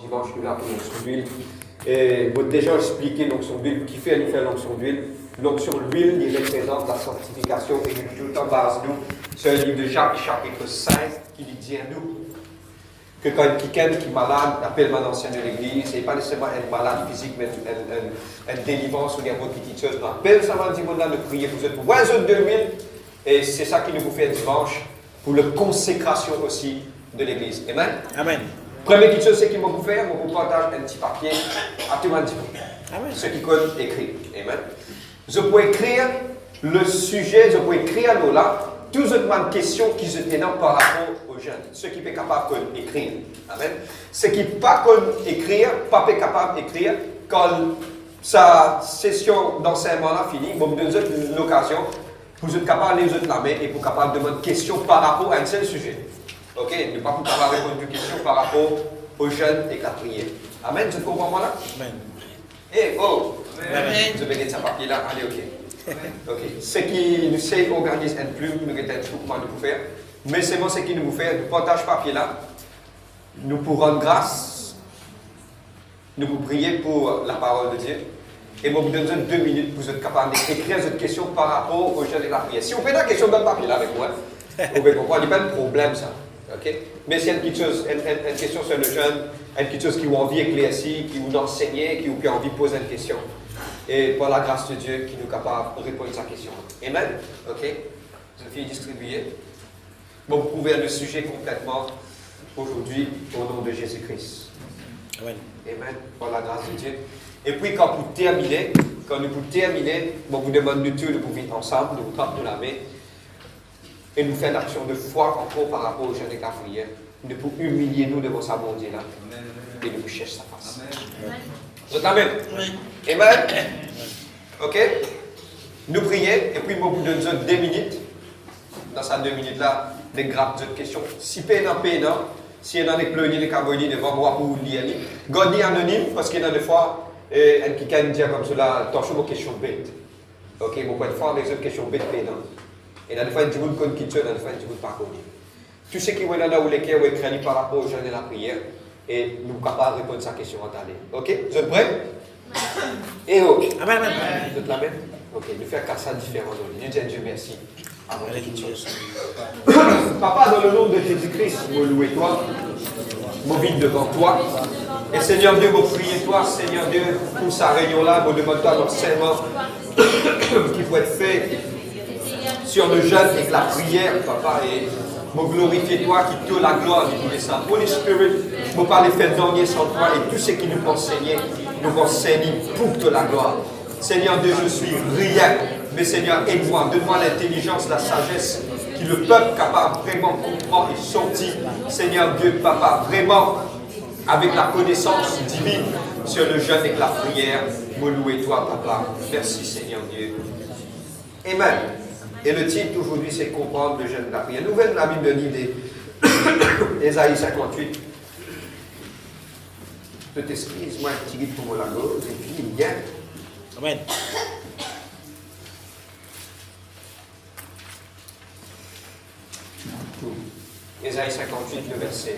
Dimanche, nous avons l'onction d'huile. Et vous déjà expliqué l'onction d'huile, qui fait nous faire l'onction d'huile. L'onction d'huile, il représente la sanctification et nous tout en base nous. C'est un livre de Jacques, chapitre 5, qui dit à nous que quand quelqu'un qui est malade, appelle mon ancien de l'église, et pas nécessairement un malade physique, mais une délivrance ou des autres petites choses, on appelle ça, on dit, de prier pour vous. Voisin de l'huile, et c'est ça qui nous fait dimanche, pour la consécration aussi de l'église. Amen? Amen. Première petite chose, c'est qu'il m'a vous faire, je vous partage un petit papier à tout le monde. Amen. Ce qui compte écrire. Amen. Je peux écrire le sujet, je peux écrire nous là, toutes les questions qui se tiennent par rapport aux jeunes. Ceux qui sont capables d'écrire. Amen. Ceux qui ne sont pas capables d'écrire, quand sa session d'enseignement là finie, vous me donnez l'occasion, vous êtes capable de les la main et vous êtes capable de demander des questions par rapport à un seul sujet. Ok, ne pas vous capable de répondre aux questions par rapport aux jeunes et la prière. Amen, vous comprenez moi là? Amen. Eh, oh! Amen. Je vais mettre ce papier là, allez, ok. Ok, ce qui nous sait organise une plume, nous avons un truc comment nous faire. Mais c'est moi ce qui nous fait, nous partage ce papier là, nous pour rendre grâce, nous pour prier pour la parole de Dieu. Et moi, vous donne 2 minutes pour être capable d'écrire cette question par rapport aux jeunes et la prière. Si vous faites la question dans le papier là avec moi, vous pouvez comprendre, il n'y a pas de problème ça. Okay? Mais s'il y a une question sur le jeune, une petite chose qui vous envie d'éclaircir, qui vous enseigner, qui vous a envie de poser une question. Et par la grâce de Dieu, qui nous est capable de répondre à sa question. Amen. Ok? Je vais distribuer. Bon, vous pouvez le sujet complètement aujourd'hui au nom de Jésus-Christ. Amen. Amen. Par la grâce de Dieu. Et puis quand vous terminez, bon, vous demandez de tout, de vous vivre ensemble, de vous prendre de la main. Et nous faire l'action de foi encore par rapport aux jeunes et la prière. De pour humilier nous devant sa bon Dieu là. Et de vous chercher sa face. Vous êtes amen? Amen. Ok? Nous prions et puis moi vous donne 2 minutes. Dans ces 2 minutes là, des grappes de questions. Si pénant, si il y a des pleunis, des carbonies devant moi pour lire. Gardez anonyme parce qu'il y a des fois, quelqu'un dit comme cela, attention aux questions bêtes. Ok? Vous pouvez faire des autres questions bêtes pénant. Et dans les fois, tu ne connais pas, dans les fois, tu ne pas connaître. Tout ce qui est là où les cœurs sont écrits par rapport aux jeunes et la prière, et nous sommes capables de répondre à cette question en attendant. Ok? Vous êtes prêts? Et ok. Amen. Amen. Vous êtes la même? Ok, nous faisons ça différent. Nous disons Dieu merci. Papa, dans le nom de Jésus-Christ, je loue toi, je vide devant toi. Et Seigneur Dieu, je prie toi, Seigneur Dieu, pour sa réunion-là, je demande toi l'enseignement qui peut être fait sur le jeûne et la prière, papa, et me glorifier toi qui te la gloire du Dieu Saint. Holy Spirit, me parler fait dernier sans toi et tout ce qui nous enseigne, nous enseigne pour te la gloire. Seigneur Dieu, je suis rien, mais Seigneur, aide-moi, donne-moi l'intelligence, la sagesse, qui le peuple capable vraiment comprendre et sortir. Seigneur Dieu, papa, vraiment, avec la connaissance divine sur le jeûne et la prière, me louer toi, papa. Merci Seigneur Dieu. Amen. Et le titre aujourd'hui, c'est comprendre le jeûne de la prière. Nouvelle de la Bible de livre d'Ésaïe 58. Je t'excuse, moi, un petit guide pour mon lago, et puis il vient. Amen. Ésaïe 58, le verset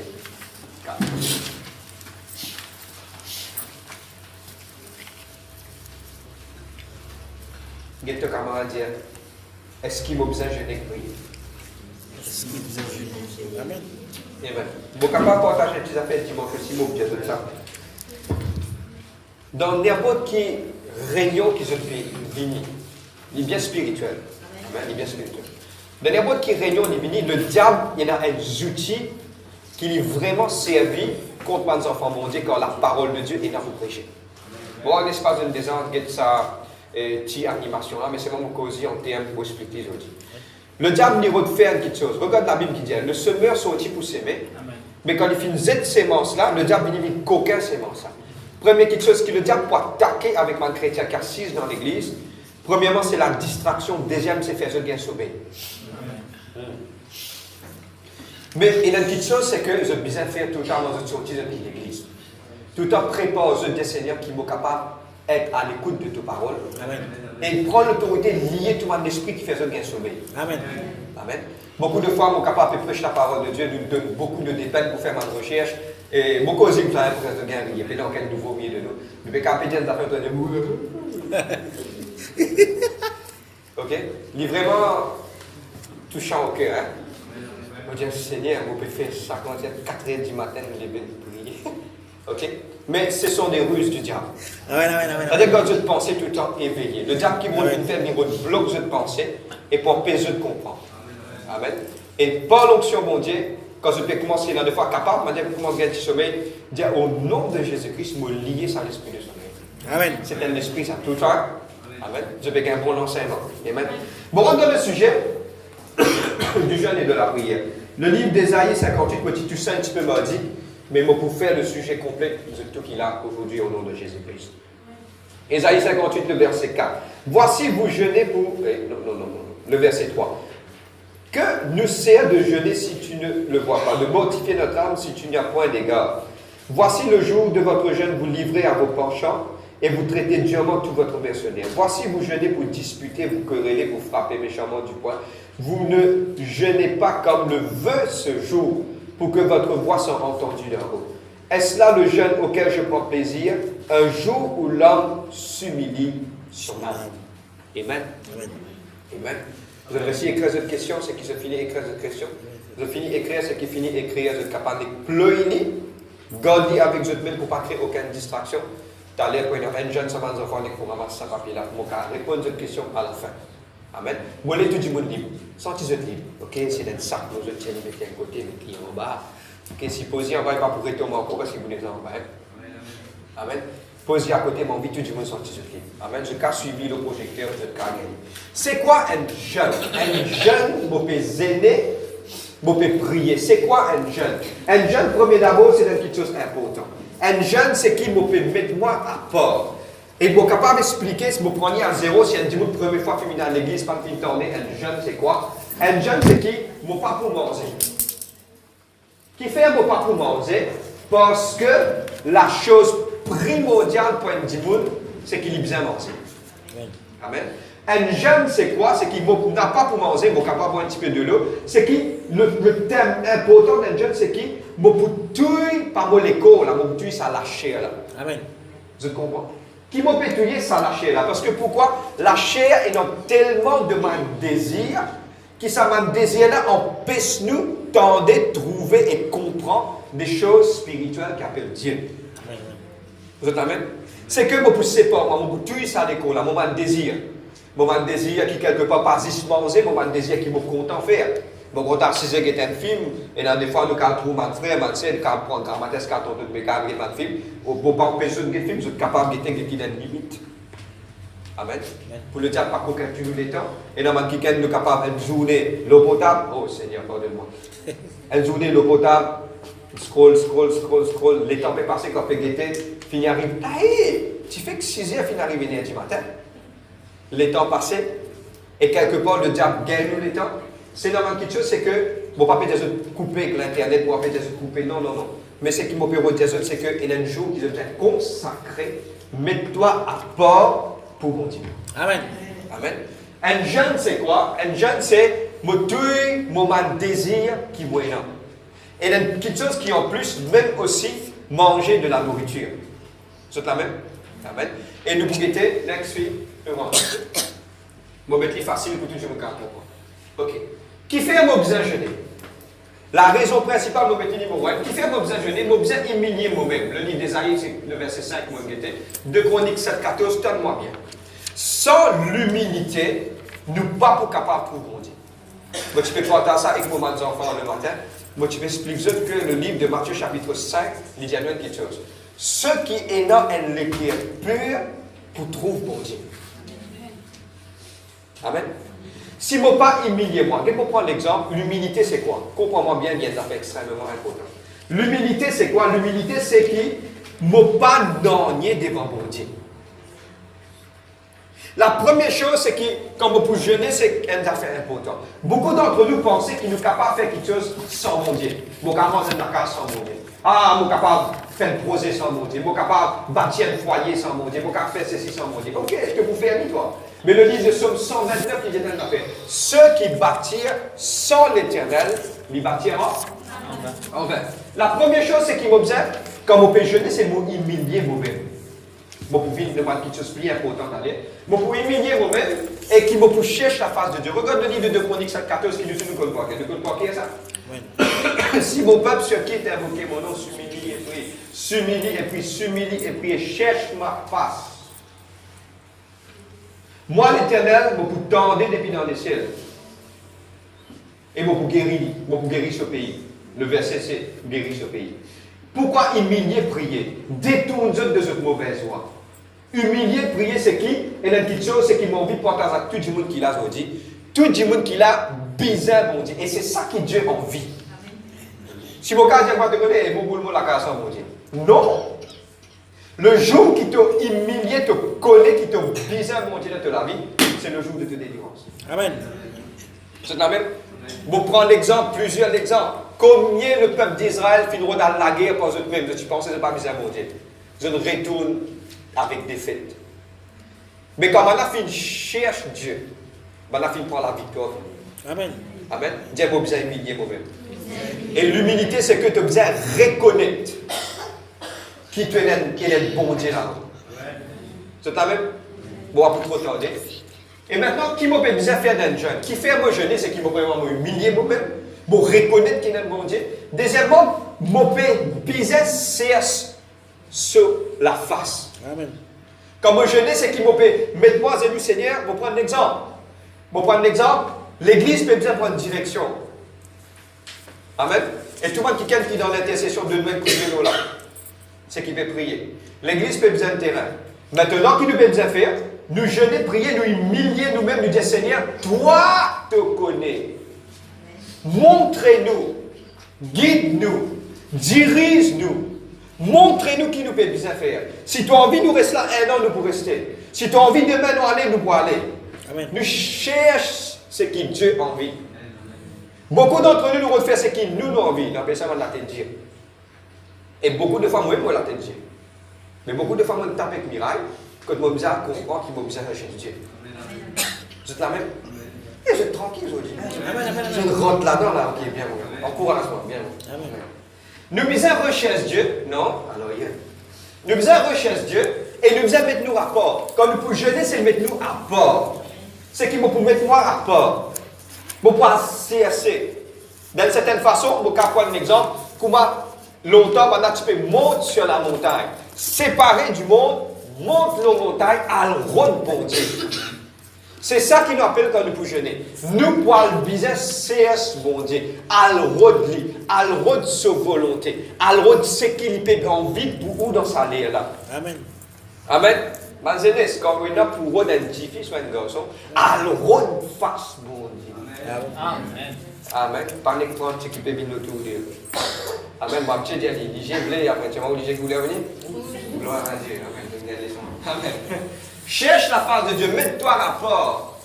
4. Guette ton camarade dire, est-ce qu'il m'a besoin de jeûner prier? Est-ce qu'il vous a jeûné? Amen. Amen. Je suis capable de partager des affaires dimanche aussi, je besoin de ça. Dans n'importe quelle réunion qui se fait, il est bien spirituel. Amen. Il est bien spirituel. Dans n'importe quelle réunion, le diable, il y a un outil qui est vraiment servi contre les enfants mondiaux quand la parole de Dieu est dans vous prêcher. Bon, on n'est pas une des ans, ça. Petite animation là, mais c'est vraiment causé en termes pour expliquer aujourd'hui. Le diable n'y veut faire quelque chose. Regarde la Bible qui dit, le semeur sortit pour s'aimer, mais quand il finit cette sémence là, le diable il n'y a qu'aucun sémence là. Première quelque chose que le diable peut attaquer avec un chrétien qui assise dans l'église, premièrement c'est la distraction, deuxième c'est faire ce bien sauver. Mais il y a une petite chose, c'est que je besoin de faire tout le temps dans une sortie de l'église. Tout le temps préparer des seigneurs qui sont capables être à l'écoute de tes paroles. Amen. Et prendre l'autorité liée tout mon esprit qui fait un bien sauvé. Amen. Amen. Beaucoup de fois, mon capable de prêcher la parole de Dieu nous donne beaucoup de dépenses pour faire ma recherche. Et beaucoup de gens qui ont presque gagné, il y a plein de nouveaux milieu de nous. Mais quand ils ont fait de mourir. Ok? Il est vraiment touchant au cœur. Hein? On dit, Seigneur, vous pouvez faire ça quand il y a 4 heures du matin, vous devez prier. Ok? Mais ce sont des ruses du diable. C'est-à-dire quand je te pensais tout le temps éveillé. Le diable qui veut faire des blocs de pensée et pour empêcher de comprendre. Amen. Et par l'onction, mon Dieu, quand je peux commencer là, des fois capable, je commence à gagner du sommeil, dire au nom de Jésus-Christ, me lier à l'esprit de sommeil. Amen. C'est un esprit, ça, tout le temps. Amen. Je vais gagner un bon enseignement. Amen. Bon, on donne le sujet du jeûne et de la prière. Le livre d'Ésaïe 58, petit Toussaint, un petit peu m'a dit, mais moi, pour faire le sujet complet de tout qu'il a aujourd'hui au nom de Jésus-Christ. Ésaïe 58, le verset 4. Voici, vous jeûnez pour. Non. Le verset 3. Que nous sert de jeûner si tu ne le vois pas, de mortifier notre âme si tu n'y as point d'égard. Voici le jour de votre jeûne, vous livrez à vos penchants et vous traitez durement tout votre mercenaire. Voici, vous jeûnez pour disputer, vous querellez, vous frappez méchamment du poing. Vous ne jeûnez pas comme le veut ce jour, pour que votre voix soit entendue d'en haut. Est-ce là le jeûne auquel je prends plaisir, un jour où l'homme s'humilie sur l'âme? Amen. Amen. Vous avez réussi à écrire cette question, c'est qui se finit d'écrire cette question. Vous avez fini d'écrire, c'est qui finit d'écrire, vous êtes capable de pleurer, garder avec votre main pour ne pas créer aucune distraction. Tu as l'air pour un jeune, ça va nous faire pour ramasser ce papier-là, pour répondre à cette question à la fin. Amen. Vous voulez tout du monde libre. Sentez-vous libre. Ok, c'est un sac, nous autres, tiens, mettez un côté, mettez en bas. Ok, si posez en bas, il ne va pas pour retomber encore parce que vous n'êtes en bas. Amen. Posez à côté, mon vie, tout du monde sentez-vous libre. Amen. Je n'ai suivi le projecteur, je n'ai gagné. C'est quoi un jeûne? Un jeûne, vous pouvez zéner, vous pouvez prier. C'est quoi un jeûne? Un jeûne, premier d'abord, c'est quelque chose d'important. Un jeûne, c'est qui vous peut mettre moi à part. Et vous êtes capable d'expliquer, si vous prenez à zéro, si un dimanche première fois féminin à l'église, pas une tournée, un jeûne, c'est quoi? Un jeûne, c'est qui? Vous pas pour manger. Qui fait vous pas pour manger? Parce que la chose primordiale pour un dimanche, c'est qu'il a besoin de manger. Amen. Un jeûne, c'est quoi? C'est qu'il n'a pas pour manger, il est capable de boire un petit peu de l'eau. C'est qui? Le thème important d'un jeûne, c'est qui? Vous pouvez tuer par l'écho, là, vous tuer ça lâcher là. Amen. Vous comprenez? Qui m'a pétouillé, ça la chair là. Parce que pourquoi? La chair, il a tellement de désir, que ça désir là empêche nous tendre, trouver et comprendre des choses spirituelles qu'appelle Dieu. Amen. Vous êtes amen? C'est que vous poussez pas, moi, vous tuez ça l'écho là, mon désir. Mon désir qui quelque part pas juste manger, mon désir qui m'a content faire. Bon, quand on sait que c'est un film, et là, des fois, nous, quand on trouve mon frère, ma sœur, quand on prend grand matin, quand on trouve mes carrés, mon film, on ne peut pas empêcher de film, vous êtes capable de dire qu'il y a une limite. Amen. Pour le dire, pas qu'on calcule les temps. Et dans le week-end, nous sommes capables de journée l'eau potable. Oh Seigneur, pardonne-moi. Une journée l'eau potable, scroll, les temps peuvent passer quand on peut guetter, fini arrive. Hey, tu fais que 6 heures, fini arrive du matin. Les temps passés, et quelque part, le diable gagne les temps. C'est normal quelque chose, c'est que, bon, pas peut-être couper avec l'Internet, bon, peut-être couper, non. Mais ce qui m'a pu dire, c'est qu'il y a un jour qui devient consacré, mets-toi à part pour continuer. Amen. Amen. Un jeûne, c'est quoi? Un jeûne, c'est me tuer mon désir qui est là. Et il y a quelque chose qui, en plus, même aussi, manger de la nourriture. C'est la même? Amen. Et nous pouvons guetter, next week, le vendredi. Je vais mettre facile pour tout le monde. Ok. Qui fait mon besoin jeûner? La raison principale, mon petit numéro 1, qui fait mon besoin jeûner, mon besoin humilier moi-même. Le livre d'Ésaïe, c'est le verset 5, moi, 2 Chroniques 7, 14, donne-moi bien. Sans l'humilité, nous ne sommes pas capables de trouver Dieu. Moi, tu peux partager ça avec mes enfants le matin. Moi, tu peux expliquer que le livre de Matthieu, chapitre 5, il dit quelque chose. Ceux qui est dans un lecture pur pour trouver bon Dieu. Amen. Si je ne pas humilier moi, je vais prendre l'exemple, l'humilité c'est quoi? Comprends-moi bien, il y a des affaires extrêmement importantes. L'humilité c'est quoi? L'humilité c'est qui? Ne pas donner devant mon Dieu. La première chose c'est que, quand vous pouvez jeûner, c'est une affaire importante. Beaucoup d'entre nous pensent qu'ils sont capables de faire quelque chose sans mon Dieu. Vous êtes capable de faire la case sans mon Dieu. Ah, vous êtes capable de faire un projet sans mon Dieu. Vous êtes capable de bâtir un foyer sans mon Dieu. Vous êtes capable de faire ceci sans mon Dieu. Ok, est-ce que vous faites toi? Mais le livre de Somme 129 qui dit une affaire. Ceux qui bâtirent sans l'Éternel, ils bâtiront en vain. La première chose, c'est qu'il m'observe, quand mon péché, c'est m'humilier moi-même. Moi, pour vivre de quelque chose de plus important à l'air. Moi, pour humilier moi-même et qui me cherche la face de Dieu. Regarde le livre de 2 Chroniques 7,14 qui nous dit nous connaissons. Nous connaissons qui est ça? Oui. Si mon peuple sur qui est invoqué mon nom s'humilie et prie, s'humilie et prie et cherche ma face. Moi, l'Éternel, je vous tendre depuis dans les ciels. Et je vous guérir ce pays. Le verset, c'est guérir ce pays. Pourquoi humilier, prier? Détourne-vous de cette mauvaise voie. Humilier, prier, c'est qui? Et la petite chose, c'est qu'il m'a envie de partager avec tout le monde qui l'a aujourd'hui. Tout le monde qui l'a, bizarre, mon Dieu. Et c'est ça que Dieu a envie. Si vous avez dit, vous voulez la casse, mon Dieu. Non. Le jour qui t'a humilié, te collé, qui t'a bizarre, mon Dieu, de la vie, c'est le jour de ta délivrance. Amen. C'est la même. Vous prenez l'exemple, plusieurs exemples. Combien le peuple d'Israël finira dans la guerre par eux-mêmes? Je pense que ce n'est pas bizarre, mon Dieu. Je retourne avec défaite. Mais quand on a fini cherche Dieu, on a fini prendre la victoire. Amen. Amen. Dieu a besoin d'humilier moi-même. Et l'humilité, c'est que tu as besoin de reconnaître qui tu es le bon Dieu là. C'est la même. Bon, à trop tarder. Et maintenant, qui m'a besoin de faire d'un jeûne? Qui fait moi jeûner, c'est qui m'a vraiment humilier moi-même. Pour reconnaître qu'il est le bon Dieu. Deuxièmement, mon besoin cesse sur la face. Amen. Quand moi jeûner, c'est qu'il m'a mettre moi à du Seigneur. Je vais prendre l'exemple. L'église peut bien prendre direction. Amen. Et tout le monde qui est dans l'intercession de nous-mêmes, là, c'est qu'il peut prier. L'église peut besoin de terrain. Maintenant, qu'il nous peut besoin faire, nous jeûner, prier, nous humilier nous-mêmes, nous dire Seigneur, toi te connais. Montrez-nous, guide-nous, dirige-nous, montrez-nous qui nous peut bien faire. Si tu as envie de nous rester là un an, nous pouvons rester. Si tu as envie de demain nous aller, nous pouvons aller. Amen. Nous cherchons ce que Dieu a envie. Beaucoup d'entre nous refont ce qu'il nous a envie. Nous appelons ça la tête de Dieu. Et beaucoup de fois, moi, la tête de Dieu. Mais beaucoup de fois, moi, je tape avec Mirail, quand je me besoin de comprendre qu'il m'a besoin de chercher Dieu. Vous êtes la même? Et je suis tranquille aujourd'hui. Je rentre là-dedans, là, ok, bien. Encouragement, bien. Nous besoin de rechercher Dieu, non? Alors, hier. Nous besoin de rechercher Dieu et nous besoin de mettre nous à part. Quand nous pouvons jeûner, c'est de mettre nous à part. C'est qu'il faut mettre moi à part. Pour pouvoir CSC. D'une certaine façon, je vais prendre un exemple. Comment longtemps, maintenant, tu peux monter sur la montagne. Séparé du monde, monte la montagne à l'ordre pour Dieu. C'est ça qui nous appelle quand nous pouvons jeûner. Nous pouvons le business CS, bon Dieu, à l'ordre de sa volonté, à l'ordre de ce qu'il peut en vie ou dans sa lire là. Amen. Amen. Ma jeunesse, quand on a pour un difficile soit un garçon, à l'ordre face, bon Dieu. Amen. Amen. Par l'exemple, ce qui peut venir autour d'eux. Amen. Moi, je dis, j'ai voulu, après, tu m'as dit que vous voulez venir? Gloire à Dieu. Amen. Cherche la face de Dieu. Mets-toi à rapport.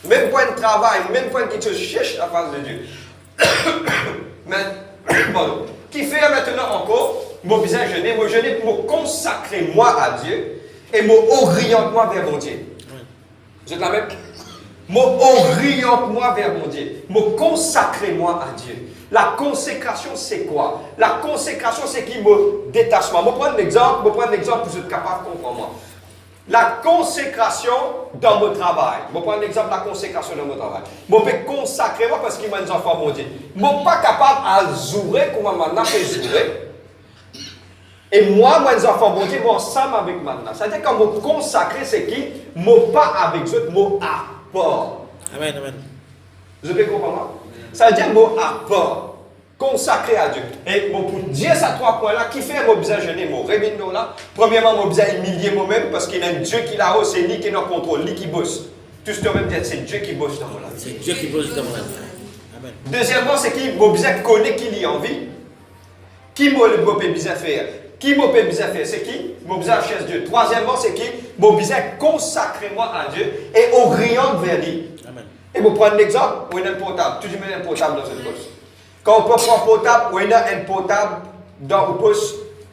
Même point de travail, même point de quelque chose, cherche la face de Dieu. Mais, pardon. Qui fait maintenant encore, mon visage jeûner, mon jeûner pour consacrer moi à Dieu et m'oriente-moi vers mon Dieu. Vous êtes la même? M'oriente-moi vers mon Dieu. Me consacrez-moi à Dieu. La consécration, c'est quoi? La consécration, c'est qui me détache. Je vais prendre l'exemple pour être capable de comprendre moi. La consécration dans mon travail. Je vais prendre l'exemple de la consécration dans mon travail. Je peux consacrer moi parce qu'il m'a des enfants, mon Dieu. Je ne suis pas capable à zourer comme maintenant fait zourer. Et moi, mes enfants, mon Dieu, ensemble avec maintenant. C'est-à-dire que me consacrer, c'est qui? Je pas avec eux, je apport. Amen, amen. Vous avez compris? Ça veut dire mot apport, consacré à Dieu. Et bon, pour dire ces trois points-là, qui fait mon besoin jeûner, mon réveil là, premièrement, mon besoin humilier moi-même, parce qu'il y a un Dieu qui l'a haut, c'est lui qui est en contrôle, lui qui bosse. Tout ce que même dire, c'est Dieu qui bosse dans mon âme. C'est Dieu qui bosse dans mon âme. Amen. Deuxièmement, c'est qui mon besoin connaît qu'il y a envie. Qui m'a le besoin faire? Qui m'a besoin faire? C'est qui? Mon besoin cherche Dieu. Troisièmement, c'est qui? Mon besoin consacrer moi à Dieu et oriente vers lui. Amen. Et vous prenez l'exemple, où il y a un portable. Tu dis, il y a un portable dans une poche. Quand on peut prendre un portable, où il y a un portable dans une poche,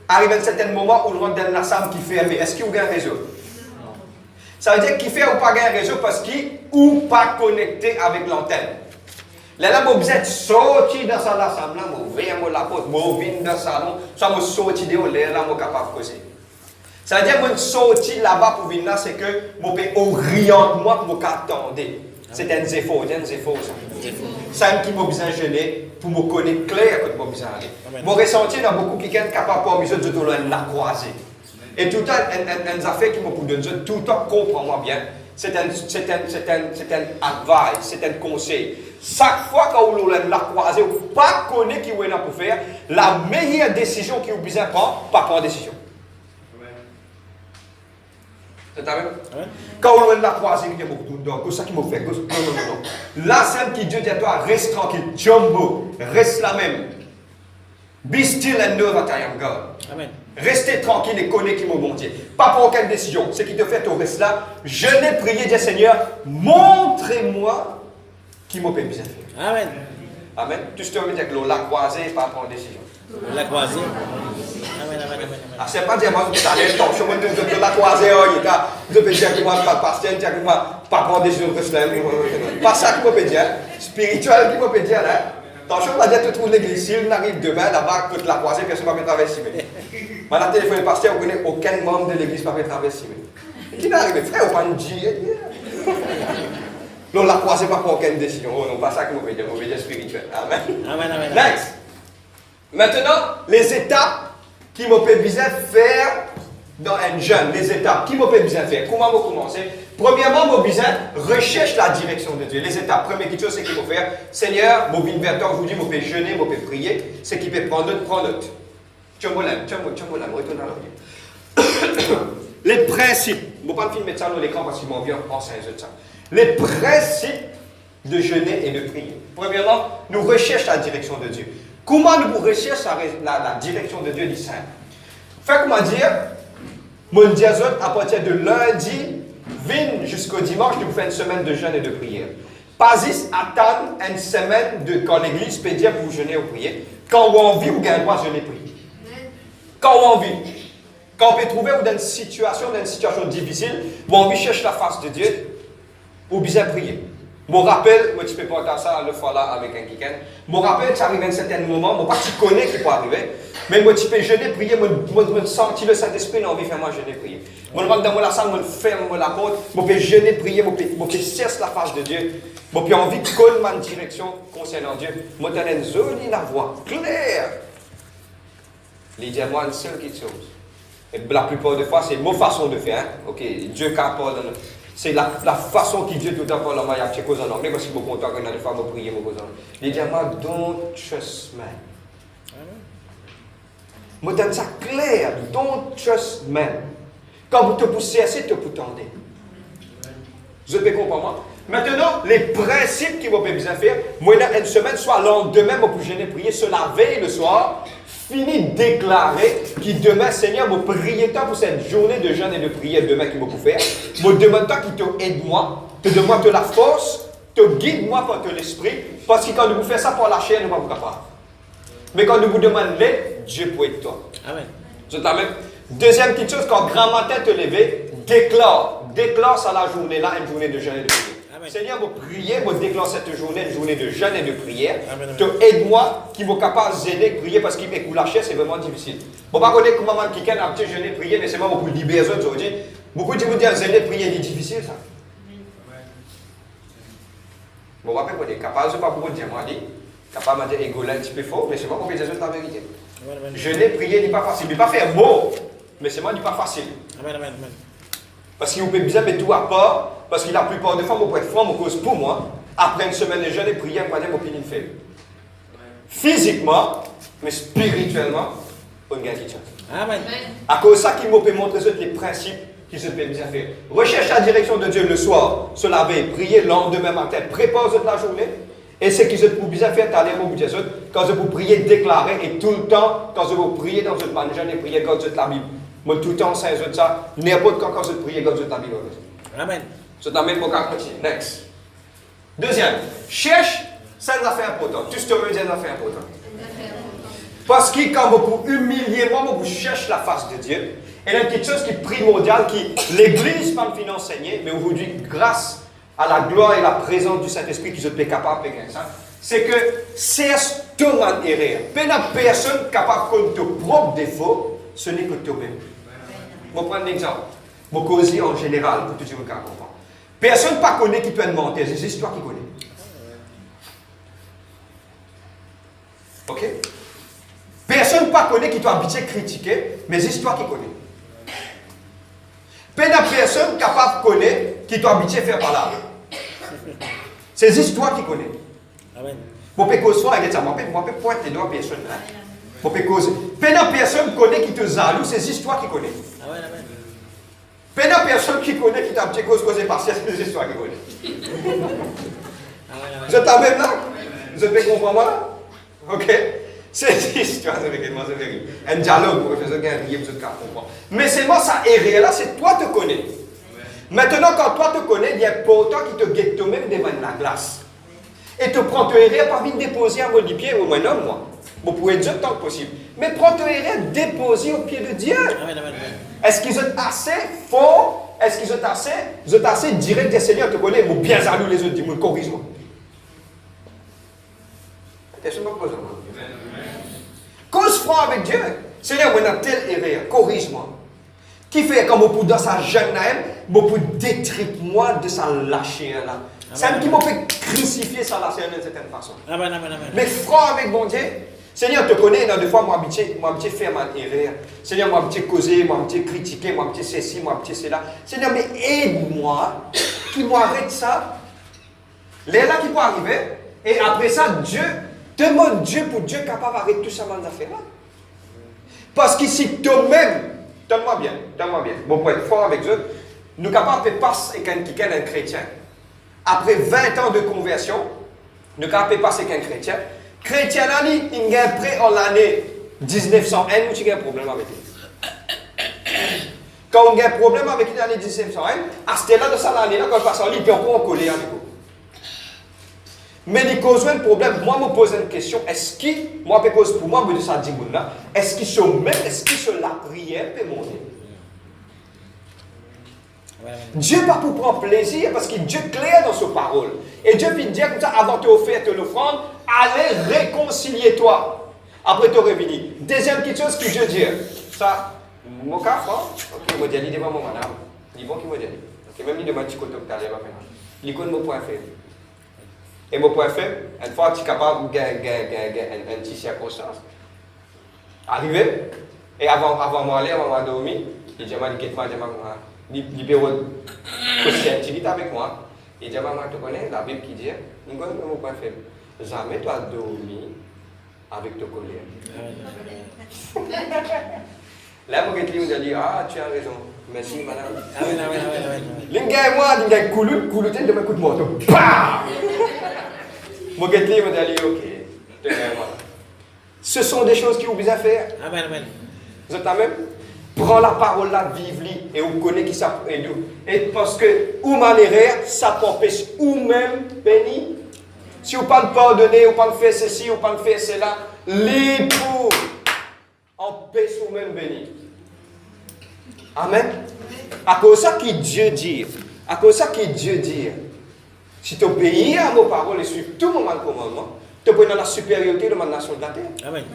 arrive à un certain moment où on rentre dans la salle qui fait, mais est-ce qu'il y a un réseau? Non. Ça veut dire qu'il fait ou pas un réseau parce qu'il ou pas connecté avec l'antenne. Là, je besoin de sortir dans ça, l'assemblée, je vais à la porte, je viens dans le salon, ça me sortir de là, je suis capable de causer. Ça veut dire que je sortir là-bas pour venir là, c'est que je peux orienter moi pour m'attendre. C'est un zéphore, ça. Ça qui m'a besoin de gêner pour me connaître clair que je me besoin d'aller. Mon ressenti dans beaucoup qui sont capables de me la croiser. Et tout le temps, une affaire qui me donne tout le temps, comprends-moi bien, c'est un advice, c'est un conseil. Chaque fois que vous la croisez, vous ne pas connaître qui vous est là pour faire, la meilleure décision que vous besoin de prendre, pas prendre décision. C'est ça même? Quand on la croisée, il y a beaucoup de gens, c'est ça qui m'a fait. Non. La scène qui Dieu dit à toi, reste tranquille, jumbo, reste la même. Be still and know that I am God. Amen. Restez tranquille et connaissez qui m'a bon Dieu. Pas pour aucune décision. Ce qui te fait, tu restes là. Je n'ai prié, Dieu Seigneur, montrez-moi qui m'a bien faire. Amen. Amen. Tu te remets avec la croisée et pas prendre décision. La croisée. Amen. Ah, c'est pas dire, moi, je suis attention, de la croisée, je peux dire que moi, pas pasteur, je ne pas prendre décision de pas ça qui peut dire. Spirituel qui peut dire, là. Attention, on va dire que tu trouves l'église, s'il arrive demain, là-bas, toute la croisée, personne ne va pas traverser. Maintenant, téléphone pasteur, on ne connaît aucun membre de l'église qui va traverser. Qui n'arrive, frère, on va nous dire. Non, la croisée, pas pour aucune décision. Oh, non, pas ça que je veux dire spirituel. Amen. Next. Maintenant, les étapes qui m'ont besoin de faire dans un jeune, les étapes qui m'ont besoin de faire. Comment vous commencer? Premièrement, mon besoin recherche la direction de Dieu. Les étapes, première chose, c'est qu'il faut faire. Seigneur, mon bin vers vous dis, mon peut jeûner, mon peut prier. C'est qu'il peut prendre note. Retourne à l'audio. Les principes. Je ne vais pas filmer ça dans l'écran parce qu'il m'en vient en 5 ça. Les principes de jeûner et de prier. Premièrement, nous recherchons la direction de Dieu. Comment nous recherchons la direction de Dieu du Saint? Fait comment dire, mon diazot à partir de lundi, jusqu'au dimanche, nous faisons une semaine de jeûne et de prière. Pas juste attendre une semaine de quand l'église peut dire pour jeûner ou prier. Quand on vit, vous gagnez droit jeûner et prier. Quand on vit. Quand on peut trouver dans une situation difficile, où on vit chercher la face de Dieu, ou bien prier. Mon rappel, moi tu peux pas entendre ça le fois là avec un kikan. Mon rappel, ça arrive à un certain moment, moi pas tu connais qui peut arriver, mais moi tu peux jeûner, prier, moi sentir le Saint-Esprit, j'ai envie de faire moi jeûner, prier. Moi rentre dans la salle, moi ferme la porte, moi peux jeûner, prier, moi peux chercher la face de Dieu, moi peux envie de connaître ma direction concernant Dieu, moi donne une jolie la voix claire. Il dit à moi une seule chose. Et la plupart des fois, c'est ma façon de faire. Hein? Ok, Dieu capable. C'est la façon qu'il Dieu tout le temps parle en anglais, parce que je suis content quand il faut prier, il dit à moi, don't trust man. Je donne ça clair, don't trust man. Quand vous te poussez assez, te vous tendez. Vous avez compris moi? Maintenant, les principes qu'il va besoin faire, moi, dans une semaine, soit le lendemain, je peux gêner prier, se la veille le soir, fini de déclarer que demain, Seigneur, je prier tant pour cette journée de jeûne et de prière demain qu'il va faire. Je demande tant qu'il te aide moi, te demande la force, te guide moi par l'esprit, parce que quand nous faisons ça pour la chair, nous ne sommes pas capables. Mais quand nous vous demandons l'aide, Dieu peut être toi. Amen. C'est la même. Deuxième petite chose, quand grand matin te lever, déclare ça la journée là, une journée de jeûne et de prière. Amen. Seigneur, je prie, je déclare cette journée, une journée de jeûne et de prière. Amen. Aide-moi, qui est capable d'aider, prier, parce qu'il m'écoute la chair, c'est vraiment difficile. Je ne sais pas comment quelqu'un a petit jeûne et prier, mais c'est moi pour libérer les autres aujourd'hui. Beaucoup de vous dire, jeûner et prier, c'est difficile ça. Bon, je ne sais pas, capable de ne pas beaucoup dire, moi, capable de dire, égolé un petit peu fort, mais c'est moi qui vais dire la vérité. Jeûner, prier n'est pas facile. Il ne pas faire mot, mais c'est moi qui n'est pas facile. Amen. Parce qu'il vous peut bien mettre tout à part, parce que la plupart des fois, vous pouvez être franc, cause pour moi, après une semaine de jeûne et prière, vous pouvez dire opinion faible. Physiquement, mais spirituellement, on gagne quelque chose. Amen. À cause de ça, qu'il peut montrer les principes qui se peuvent bien faire. Recherche la direction de Dieu le soir, se laver, prier le lendemain matin, prépare la journée. Et ce qui se peut bien faire, t'allez au bout de Jésus, quand vous priez, déclarer, et tout le temps, quand vous priez dans votre manche, et priez quand vous êtes la Bible. Moi, tout le temps, c'est ça. N'importe quand vous priez, quand vous êtes la Bible. Amen. C'est la même pour continuer. Next. Deuxième, cherche, c'est une affaire importante. Tout ce que je veux dire, c'est une affaire importante. Parce que quand vous humiliez moi, vous cherchez la face de Dieu. Et il y a quelque chose qui est primordial, qui l'Église pas me enseigner, mais aujourd'hui, grâce à la gloire et la présence du Saint-Esprit qui est capable de faire ça, c'est que cesse de erreur. Pas personne capable de ton propre défaut, ce n'est que toi-même. Je vais prendre un exemple. Je vais causer en général pour que tu me comprendre. Personne ne connaît qui peut être mentir, c'est juste toi qui connais. Ok? Personne ne connaît qui t'a habitué à critiquer, mais c'est toi qui connais. Personne capable de connaître qui t'a habitué à faire parler. C'est juste toi qui connais. Amen. Pour que cause soit avec ça, moi peux pointer doigts personne là. Pour que cause. Personne connaît qui te jaloux, c'est juste toi qui connais. Amen, amen. Personne qui connaît qui t'a habitué cause causée partielle, c'est juste toi qui connais. Vous êtes même là? Vous êtes comprendre moi? Ok? C'est l'histoire avec moi, c'est vrai. Un dialogue pour faire ça, vous êtes comprendre. Mais c'est moi, ça erreur là, c'est toi te connais. Maintenant, quand toi te connais, il y a pourtant qui te guette toi-même devant la glace. Et te prends ton erreur, pas vite déposer à vos pieds, au moins non, moi. Vous pouvez dire tant que possible. Mais prends ton erreur, déposer au pied de Dieu. Amen, amen. Est-ce qu'ils sont assez forts? Est-ce qu'ils sont assez directs des Seigneur te connaît, ou bien jaloux les autres, dis-moi, corrige-moi. Qu'est-ce que je me pose? Cause franc avec Dieu. Seigneur, on a telle erreur, corrige-moi. Qui fait comme pour dans sa jeune âme, pour détruire-moi de sa lâcher là. C'est un qui m'a fait crucifier sa lâcher d'une certaine façon. Amen, amen, amen. Mais franc avec mon Dieu. Seigneur te connaît, dans des fois, moi, habitué faire ma erreur. Seigneur, moi, habitué causer, moi, habitué critiquer, moi, habitué ceci, moi, habitué cela. Seigneur, mais aide-moi, qui m'arrête ça. Les là qui peut arriver. Et après ça, Dieu, demande Dieu pour Dieu capable d'arrêter tout ça, dans affaires là. Parce qu'ici, toi-même, donne-moi bien. Bon, pour être fort avec Dieu, nous sommes capables de passer avec un chrétien. Après 20 ans de conversion, nous sommes capables de passer avec un chrétien. Chrétien, il y a prêt en l'année 1901, nous avons un problème avec lui. Quand on a un problème avec lui l'année 1901, à ce là de ça l'année-là, quand on passe en ligne, on peut en coller avec vous. Mais il cause un problème. Moi, je me pose une question. Est-ce que, moi, pour moi, je ça dit là, est-ce qu'ils sont même, est-ce qu'ils sont la prière peut monter? Dieu pas pour prendre plaisir parce que Dieu est clair dans sa parole. Et Dieu peut dire comme ça, avant de offrir l'offrande, allez réconcilier-toi. Après tu revenir. Deuxième petite chose que Dieu dit. Ça, mon cas, ok, je dis devant mon madame. Il bon qui me dit. Ok, même il demande petit côté que tu as l'air à faire. Il connaît mon point faible. Et mon point faible, une fois que tu es capable de gagner une petite circonstance, arrivé, et avant moi aller, avant moi dormir, il dit, libéraux de scientifique avec moi. Il dit, maman, tu connais la Bible qui dit, nous connaissons mon point faible. Jamais tu as dormi avec ta colère. Là, mon gars, me dit, ah, tu as raison. Merci, madame. Amen, amen, amen, amen. L'ingé, moi, l'ingé, coulouté de ma coup de moto. Bam! Mon gars, me dit, ok. Ce sont des choses qui vous besoin faire. Amen, amen. Vous êtes même? Prends la parole là, vive-li, et vous connaissez qui ça et nous. Et parce que, ou malheur, ça t'empêche, ou même béni. Si vous ne pas pardonner, ou pas faire ceci, ou pas faire cela, les pour empêche ou même béni. Amen. À cause de ça que Dieu dit, si tu obéis à nos paroles et suivre tout mon commandement, tu peux dans la supériorité de ma nation de la terre. Amen.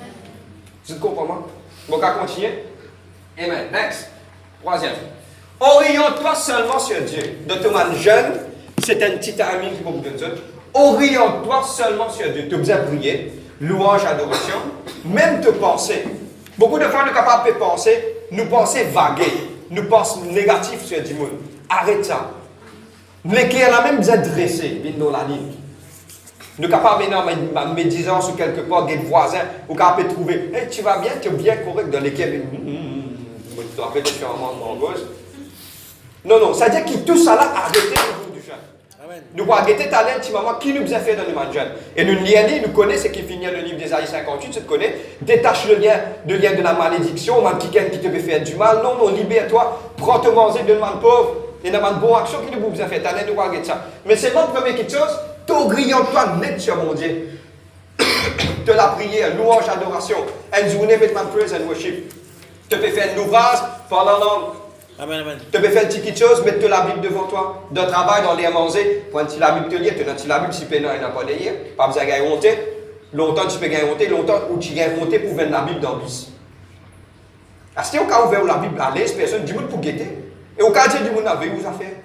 Vous comprenez? Bon, on va continuer. Amen. Next. Troisième. Oriente-toi seulement sur Dieu. De ton man jeune, c'est un petit ami qui vous donne. Oriente-toi seulement sur Dieu. Tu as besoin de prier, louange, adoration, même te penser. Beaucoup de fois, nous sommes capables de penser, nous penser vaguer, nous pensons négatif sur du monde. Arrête ça. Les qui a même besoin de dresser, dans la ligne. Nous sommes capables de faire médisance ou quelque part, des voisins, ou capables de trouver, hey, tu vas bien, tu es bien correct dans lesquels. Tu as fait différemment en gauche. Non, c'est-à-dire que tout ça là, arrêtez le jour du jeûne. Nous pouvons arrêter talent, petit maman, qui nous a fait dans le monde jeûne. Et nous lions, nous connaissons ce qui finit le livre d'Ésaïe 58, tu te connais, détache le lien de la malédiction, man qui te peut faire du mal. Non, libère-toi, prends te manger de man pauvre, et dans une bonne action qui nous a fait talent, nous pouvons arrêter ça. Mais c'est la première chose, t'oriente-toi net sur mon Dieu. De la prière, louange, adoration, une journée avec ma praise and worship. Tu peux faire un ouvrage, parler en langue. Amen, amen. Tu peux faire une petite chose, mettre la Bible devant toi. Dans le travail, dans les à manger, prends la Bible te lire, tu as la Bible si tu n'as pas de lire. Pas besoin de gagner honte. Longtemps tu peux gagner honte, longtemps où tu gagnes honte pour vendre la Bible dans le bus. Est-ce au cas ouvert la Bible à l'aise, personne du monde pour guetter. Et au cas où du monde avait où ça fait.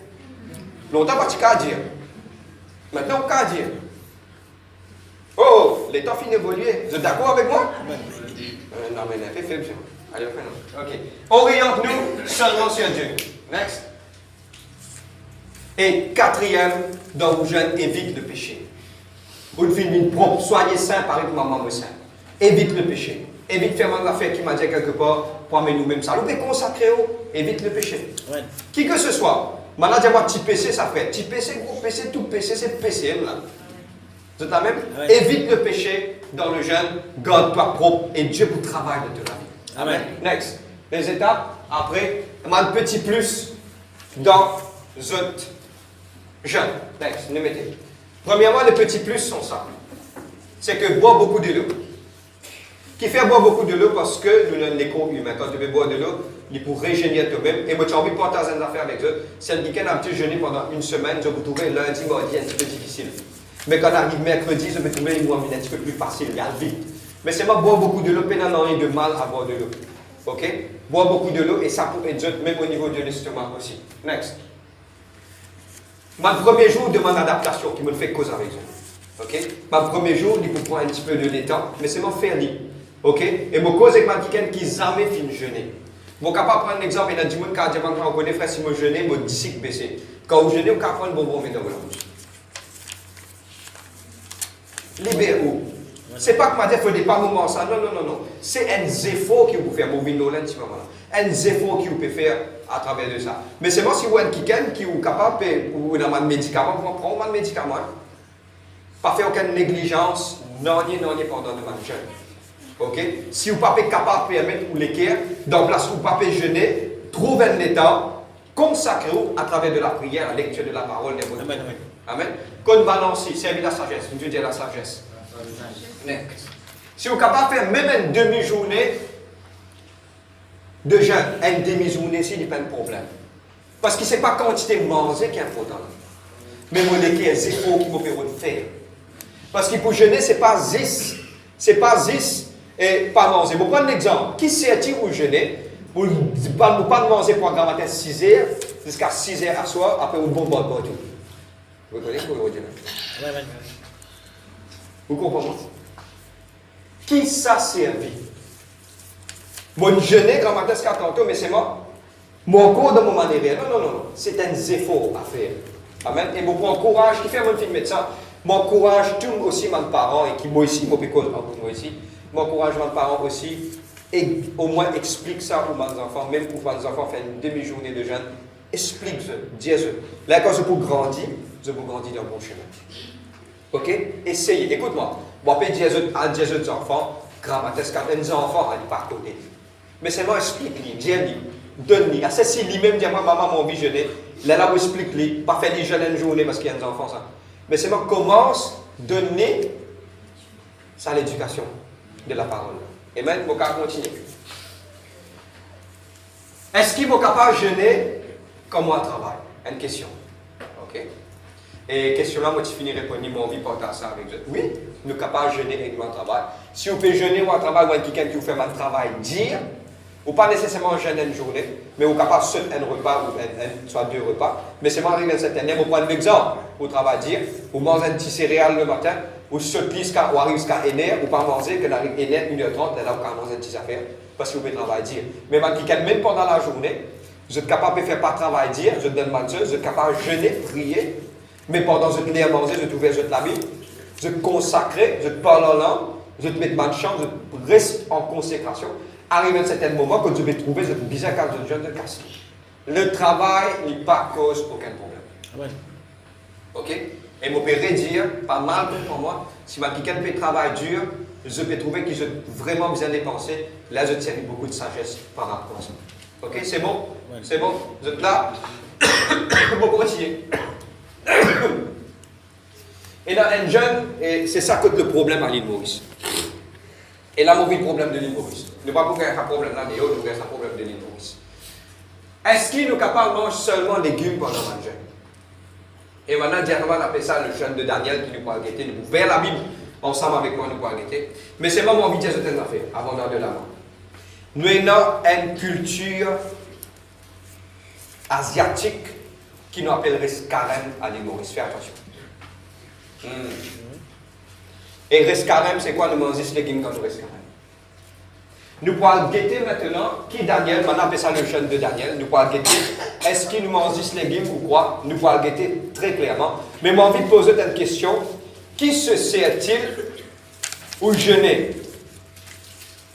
Longtemps pas tu qu'à dire. Maintenant au cas dire. Oh, les temps finissent d'évoluer. Vous êtes d'accord avec moi? Non, mais fais faible. Allez, on fait. Ok. Oriente-nous seulement sur Dieu. Next. Et quatrième, dans vos jeunes, évite le péché. Vous devez propre. Soyez saints, pareil que maman est saint. Évite le péché. Évite faire mal affaire qui m'a dit quelque part, pour amener nous-mêmes ça. Vous pouvez consacrer, évite le péché. Ouais. Qui que ce soit. Maintenant, dis-moi, petit péché, ça fait. Petit péché, gros péché, tout péché, c'est péché, là. Vous êtes la même? Ouais. Évite le péché dans le jeûne, garde-toi propre et Dieu vous travaille de la vie. Amen. Next. Les étapes, après, un petit plus dans votre jeûne. Next, nous mettez. Premièrement, les petits plus sont ça. C'est que boire beaucoup de l'eau. Qui fait boire beaucoup de l'eau parce que nous avons des corps humains. Quand tu veux boire de l'eau, il faut régénérer toi-même. Et moi, tu as envie de partager des affaires avec eux. Si le week-end a un petit jeûner pendant une semaine, je vous trouver lundi, mardi un petit peu difficile. Mais quand on arrive mercredi, je vais trouver une mois un petit peu plus facile, il y a vite. Mais c'est moi boire beaucoup de l'eau, il n'y a rien de mal à boire de l'eau. Ok? Boire beaucoup de l'eau et ça peut être même au niveau de l'estomac aussi. Next. Mon premier jour de mon adaptation qui me fait cause avec eux. Ok? Mon premier jour, il faut prendre un petit peu de l'étang, mais c'est moi faire lit. Ok? Et mon cause avec ma quelqu'un qui jamais fin jeûner. Vous êtes capable de prendre un exemple, il y a du monde qui a dit, on connaît frère, si je jeûne, mon disque baissé. Quand vous jeûnez, vous pouvez prendre un bonbon dans la bouche. Libérez-vous. C'est pas que m'a dit qu'il ne faut pas moment ça. Non, non, non, non. C'est un effort que vous faites. Mon vino là, ce moment-là. Un effort que vous pouvez faire à travers de ça. Mais c'est moi si vous êtes quelqu'un qui est capable ou dans un médicament, vous prenez un médicament. Pas faire aucune négligence, non, pendant le jeûne. Ok? Si vous n'êtes pas capable de permettre ou l'équerre, dans place où vous n'êtes pas jeûner, trouvez un état, consacrez-vous à travers de la prière, la lecture de la parole. Amen. Amen. Amen. Qu'on balance ici, servir la sagesse. Dieu dit la sagesse. Next. Si vous êtes capable de faire même une demi-journée de jeûne, une demi-journée, il n'y a pas de problème. Parce que ce n'est pas la quantité de manger qui est importante. Mais mon équipe est zéro qui vous permet de faire. Parce que pour jeûner, ce n'est pas 10. Ce n'est pas 10 et pas manger. Je vais prendre un exemple. Qui sait-il où jeûner? Vous ne pas manger pour un matin 6 heures jusqu'à 6 heures à soir, après vous bon bon tout. Vous connaissez quoi vous dire? Vous comprenez? Qui ça servi? Moi, jeûner grand matin jusqu'à tantôt, mais c'est moi. Mon cours dans mon manière. Non, non, non, non. C'est un effort à faire. Amen. Et mon courage, qui fait mon film médecin, mon courage, tout aussi mes parents, et qui moi ici, moi ici, mon courage mes parents aussi, et au moins explique ça aux mes enfants, même pour mes enfants faire une demi-journée de jeûne, explique-le, dis-le. Là, quand je peux grandir dans le bon chemin. Ok? Essayez, écoute-moi. Moi, je peux dire aux enfants, grammatique, quand les enfants, ils pas à côté. Mais c'est moi, explique-lui, dis-lui, donne-lui. À ceci, lui-même, dit, maman m'a envie de jeûner. Là, où explique-lui, pas faire des jeûnes une journée parce qu'il y a des enfants, ça. Mais c'est moi, commence à donner ça à l'éducation de la parole. Et maintenant, je vais continuer. Est-ce qu'il est capable de jeûner comme moi travaille? Une question. Ok? Et question là, moi, je finis de répondre, mon envie de partager ça avec vous. Oui, nous sommes capables de jeûner avec mon travail. Si vous pouvez jeûner ou un travail, ou quelqu'un qui vous fait un travail, dire, ou pas nécessairement jeûner une journée, mais vous êtes capable de sauter un repas ou soit 2 repas. Mais c'est moi arrivé à cette année, vous prenez l'exemple, vous travaillez dire, vous mangez un petit céréales le matin, vous sautez jusqu'à, ou arrivez jusqu'à 1h, ou pas manger, que vous arrivez 1h30, là, vous pouvez manger une petite affaire, parce que vous pouvez travailler dire. Mais même pendant la journée, vous êtes capable de faire pas travail dire, vous êtes dans le vous êtes capable de jeûner, prier. Mais pendant que vous êtes à manger, vous êtes ouvert la Bible, vous êtes consacré, vous êtes parlé en langue, vous êtes mettre de chant, vous restez en consécration. Arrivé à un certain moment, quand vous devez trouver, vous êtes bizarre quand vous êtes jeune de casse. Le travail n'est pas cause aucun problème. Amen. Ok? Et je peux redire, pas mal pour moi, si quelqu'un fait travail dur, je peux trouver qu'ils ont vraiment besoin de penser, là je tiens beaucoup de sagesse par rapport à ça. Ok? C'est bon? Ouais. C'est bon? Vous êtes là? Vous pouvez continuer. Et dans un jeune, c'est ça que le problème à l'île Maurice. Et là, mon problème de l'île Maurice. Ne pas pour qu'il y ait un problème là, mais il y a un problème de l'île Maurice. Est-ce qu'il est capable de manger seulement des légumes pendant le jeûne? Et maintenant, directement, on appelle ça le jeûne de Daniel qui nous pourra guetter. Nous pouvons la Bible ensemble avec moi, nous pourra guetter. Mais c'est moi mon envie de dire ce que nous avons fait avant d'aller de l'avant. Nous avons une culture asiatique qui nous appellerait carême à l'île Maurice. Fais attention. Et reste carême, c'est quoi? Nous mangeons les légumes quand nous reste carême. Nous pourrons guetter maintenant qui Daniel, maintenant on appelle ça le jeûne de Daniel, nous pourrons guetter, est-ce qu'il nous mange les légumes ou quoi? Nous pourrons guetter très clairement. Mais j'ai envie de poser une question, qui se sert-il ou jeûner?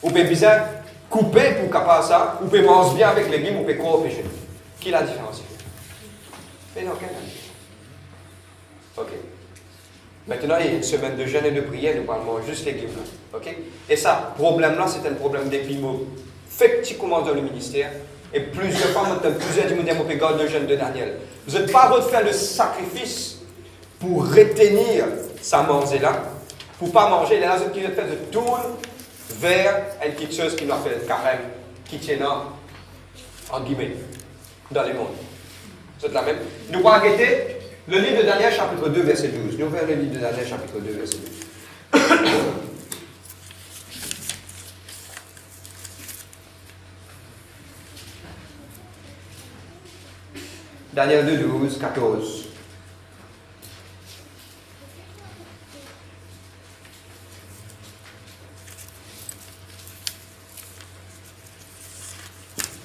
Ou peut bizarre couper pour capable ça, ou peut manger bien avec les légumes, ou peut croire au péché? Qui est la différence? Mais non, quelle est la différence? Ok. Maintenant, il y a une semaine de jeûne et de prière, nous parlons juste les légumes. Okay? Et ça, problème-là, c'est un problème d'équilibre. Effectivement, dans le ministère, et plusieurs fois, plusieurs du monde ont garde le jeûne de Daniel. Vous n'êtes pas de faire le sacrifice pour retenir sa manger-là, pour ne pas manger. Les raisons qui veulent faire de tourne vers quelque chose qui nous fait le carême, qui tient en guillemets, dans les mondes. C'est la même. Nous allons arrêter. Le livre de Daniel, chapitre 2, verset 12. Nous ouvrons le livre de Daniel, chapitre 2, verset 12. Daniel 2, 12, 14.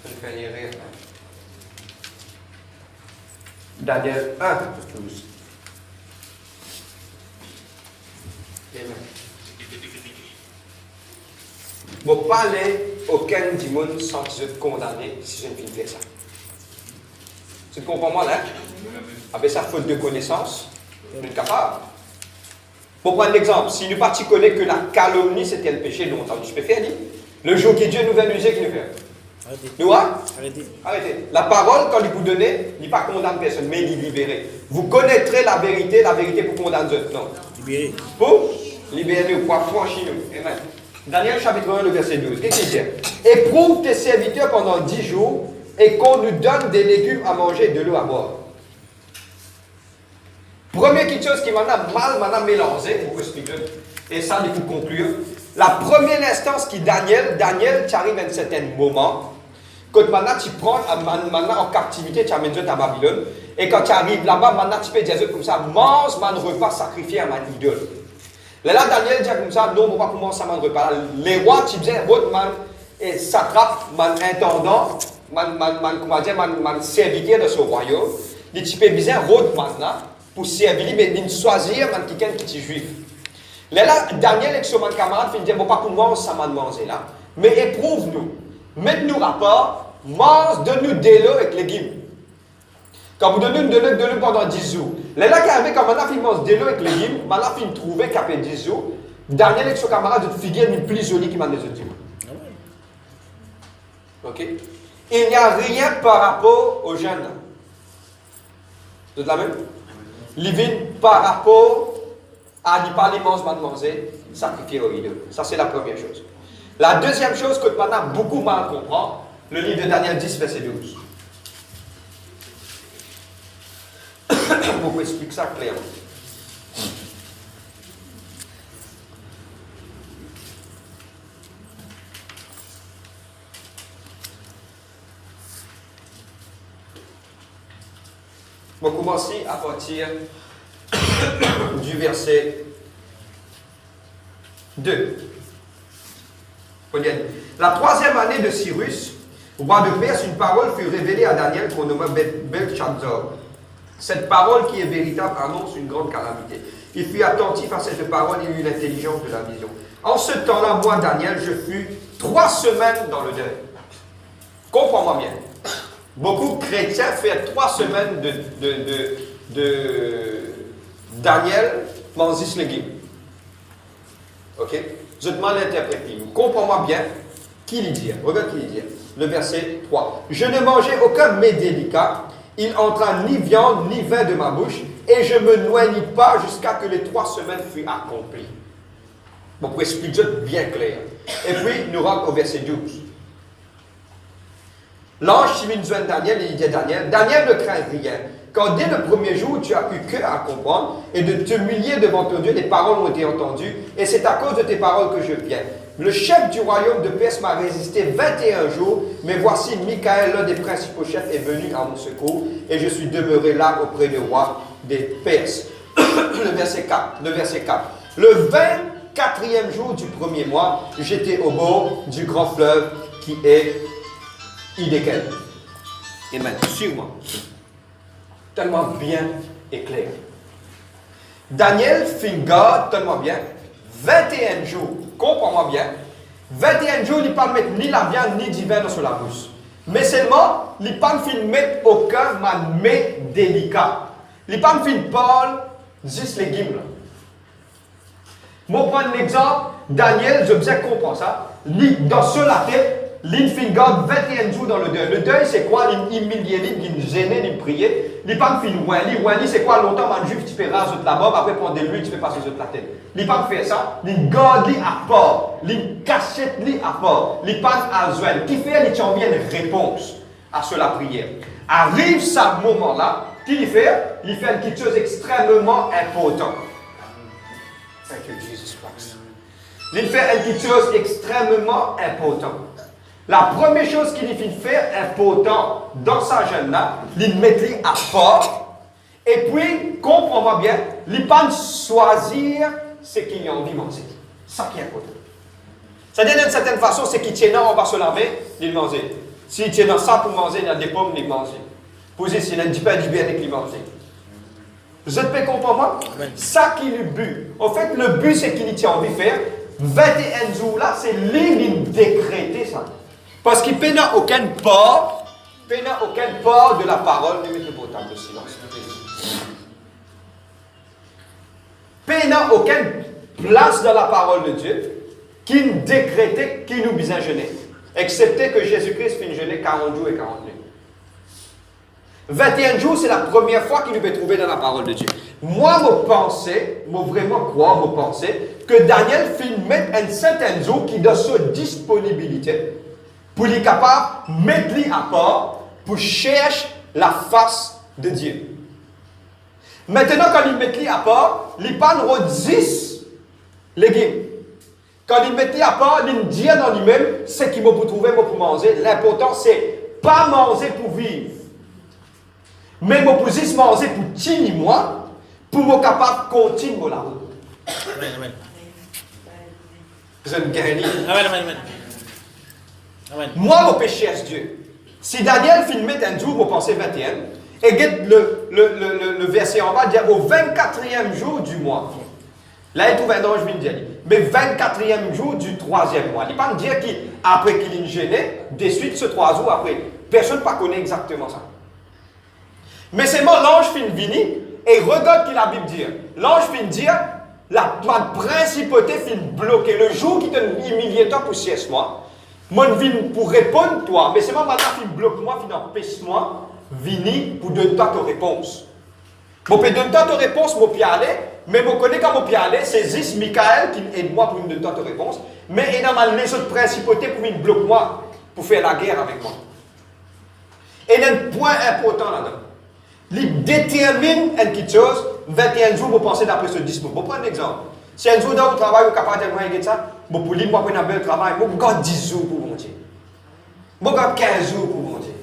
Je vais faire rire. Daniel 1, 12. Amen. Je ne parler aucun du monde sans que je te condamne si je ne finis faire ça. Tu comprends moi là? Avec sa faute de connaissance, on est capable. Pour prendre l'exemple, si nous partis connaître que la calomnie c'était le péché, nous on peux faire dire. Le jour que Dieu nous vient nous dire qu'il nous fait. Arrêtez. Nous hein? Arrêtez. Arrêtez. La parole, quand il vous donne, il n'est pas condamne personne, mais il libère. Vous connaîtrez la vérité pour condamner d'autres. Non. Libérez. Pour libérer nous, pour franchir nous. Amen. Daniel chapitre 1, le verset 12. Qu'est-ce qu'il dit? Éprouve tes serviteurs pendant 10 jours et qu'on nous donne des légumes à manger et de l'eau à boire. Première quelque chose qui m'a mal mélangé, pour expliquer, et ça, il faut conclure. La première instance qui Daniel, tu arrives à un certain moment, quand maintenant tu prends maintenant en captivité, tu amènes à Babylone, et quand tu arrives là-bas, maintenant tu peux dire comme ça, mange mon repas sacrifié à ma idole. Là, Daniel dit comme ça, non, on ne va pas commencer à mon repas. Les rois, tu disais, votre man, et satrape, mon intendant, mon serviteur de ce royaume, tu peux bien votre man là, pour servir, mais il choisir quelqu'un qui est juif. Là, Daniel et son camarade finissent dire, on ne va pas commencer à manger là, mais éprouve-nous. Mets-nous rapport, mange, donne-nous de l'eau avec les légumes. Quand vous donnez de l'eau pendant 10 jours, là, qui arrive, quand maintenant il mange de l'eau avec les légumes, maintenant il trouve qu'après 10 jours, Daniel et son camarade de figure une plus jolie qui m'a des autres. Ok? Il n'y a rien par rapport aux jeunes. Vous êtes la même? Livin par rapport à ne pas les manger, sacrifier aux idoles. Ça, c'est la première chose. La deuxième chose que maintenant beaucoup mal comprend, le livre de Daniel 10, verset 12. Pour vous expliquer ça clairement. On va commencer à partir du verset 2. La troisième année de Cyrus, au roi de Perse, une parole fut révélée à Daniel qu'on nommait Belchazzar. Cette parole qui est véritable annonce une grande calamité. Il fut attentif à cette parole et eut l'intelligence de la vision. En ce temps-là, moi, Daniel, je fus 3 semaines dans le deuil. Comprends-moi bien. Beaucoup de chrétiens font 3 semaines de Daniel mangent légumes. Ok? Je te demande l'interpréter. Comprends-moi bien qui il dit. Regarde qui il dit. Le verset 3. Je ne mangeais aucun mets délicat. Il entra ni viande ni vin de ma bouche. Et je me noignis pas jusqu'à que les 3 semaines fuient accomplies. Bon, pour expliquer bien clair. Et puis, nous rentrons au verset 12. L'ange qui vient de Daniel, il dit à Daniel, Daniel ne craint rien. Quand dès le premier jour, tu as eu cœur à comprendre et de t'humilier devant ton Dieu, des paroles ont été entendues, et c'est à cause de tes paroles que je viens. Le chef du royaume de Perse m'a résisté 21 jours, mais voici Michael, l'un des principaux chefs, est venu à mon secours, et je suis demeuré là auprès du roi des Perses. Le verset 4. Le 24e jour du premier mois, j'étais au bord du grand fleuve qui est Hiddekel. Amen. Suis-moi. Tellement bien et clair. Daniel Finga, tellement bien. 21 jours, comprends-moi bien. 21 jours, il ne peut pas mettre ni la viande ni du vin dans la bouche. Mais seulement, il ne peut pas mettre aucun mais délicat. Il ne peut pas Paul, juste les légumes. Moi, prendre l'exemple, Daniel, je bien comprends ça. Dans la tête, il fait 21 jours dans le deuil. Le deuil, c'est quoi? Il humilié, il gêné, il prier. Il pas fait Wani, c'est quoi? Longtemps, un juif, tu peux raser la mob, après prendre de l'huile, tu peux passer sur la tête. Il pas fait ça. Il garde à part. Il cachette à part. Il pas à joindre. Qui fait? Il t'envoie une réponse à cela prière. Arrive ce moment-là, qu'il fait? Il fait quelque chose d'extrêmement important. Thank you, Jesus Christ. Il fait quelque chose d'extrêmement important. La première chose qu'il fait faire important dans sa jeune-là, il met à part. Et puis, comprends-moi bien, il pas choisir ce qu'il a envie de manger. Ça qui est important. C'est-à-dire, d'une certaine façon, c'est qu'il tient on va se laver, il mange. S'il tient ça pour manger, il y a des pommes, il mange. Pour s'il y a du pain, du bien, il mange. Vous êtes prêts, comprends-moi? Ça qui est le but. En fait, le but, c'est qu'il tient envie de faire. 21 jours là, c'est lui qui décréter ça. Parce qu'il n'y a aucun part de la parole. Ne mettez pas autant de silence. Il n'y a aucune place dans la parole de Dieu qui nous décrète, qui nous besoin jeûner. Excepté que Jésus-Christ finit jeûner 40 jours et 40 nuits. 21 jours, c'est la première fois qu'il nous peut trouver dans la parole de Dieu. Moi, je pensais, que Daniel finit mettre un certain jour qui donne sa disponibilité pour être capable de mettre lui à part pour chercher la face de Dieu. Maintenant, quand il met lui à part, il prend 10 légumes. Quand il met lui à part, il dit dans lui-même ce qu'il faut trouver pour manger. L'important, c'est pas manger pour vivre. Mais je peux juste manger pour tenir moi, pour être capable de continuer la route. Amen. Vous êtes gagné. Amen. Moi, je peux chercher Dieu. Si Daniel filmait un jour, vous pensez 21, et le verset en bas dit au 24e jour du mois. Là, il trouve un ange vient dire. Mais 24e jour du 3e mois. Il ne peut pas dire qu'après qu'il est gêné, de suite, ce 3 jours après. Personne ne connaît exactement ça. Mais c'est moi, l'ange finit venir et regarde ce que la Bible dit. L'ange finit dire la principauté finit bloquer. Le jour qui te humilié toi pour siège moi, moi je viens pour répondre toi. Mais c'est moi maintenant qui bloque moi, qui empêche moi, venir pour donner toi ta réponse. Je peux donner ta réponse, je peux aller, mais je connais quand je peux aller, c'est juste Michael qui aide moi pour me donner ta réponse. Mais il y a les autres principautés pour venir bloquer moi, pour faire la guerre avec moi. Et il y a un point important là-dedans. Il détermine quelque chose, 21 jours, vous pensez d'après ce discours. Je vais prendre un exemple. Si un jour dans le travail, vous êtes capable de faire ça, vous pouvez prendre un bel travail, vous avez 10 jours pour mon Dieu. Vous avez 15 jours pour mon Dieu.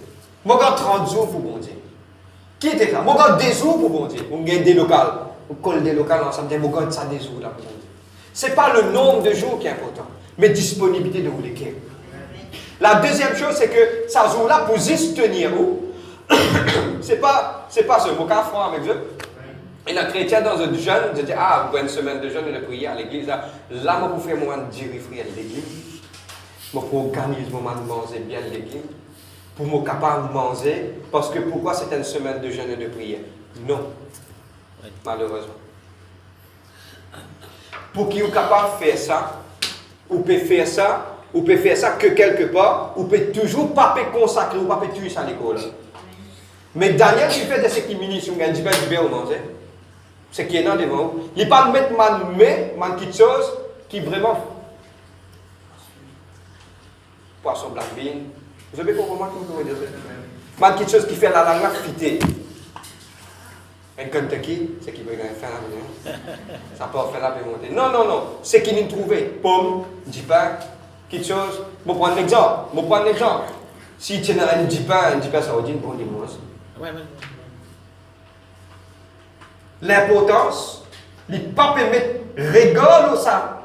Vous avez 30 jours pour mon Dieu. Qui était là? Vous avez des jours pour mon Dieu. Vous avez des locales. Vous collez des locales ensemble, vous avez ça des jours là pour mon Dieu. Ce n'est pas le nombre de jours qui est important, mais la disponibilité de vous lesquels. La deuxième chose, c'est que ça jour-là, pour juste tenir où? C'est pas ce mot qu'à franc avec eux. Et le chrétien dans un jeûne, je dis, ah, vous avez une semaine de jeûne, on a prié à l'église. Là, moi, pour faire moment de free à l'église, pour organiser le moment de manger bien l'église, pour me capable de manger, parce que pourquoi c'est une semaine de jeûne et de prière? Non, malheureusement. Pour qu'il soit capable de faire ça, ou peut faire ça que quelque part, ou peut toujours pas consacrer, ou pas tuer ça à l'école. Mais Daniel, il fait de ce qui ministre, il dit du bien au manger. Ce qui est dans devant vous. Il ne pas mettre quelque chose qui vraiment. Poisson black bean, Vous avez compris comment je veux dire ça? Quelque chose qui fait la langue fité. Un Kentucky, c'est qui veut faire la langue. Ça peut faire la monter. Non, non, non. C'est qui nous trouve. Pomme, du pain, quelque chose. Je vais prendre l'exemple. Si tu as un pain saoudien, bon, dis-moi. Amen. L'importance, les pas permettre rigole ça.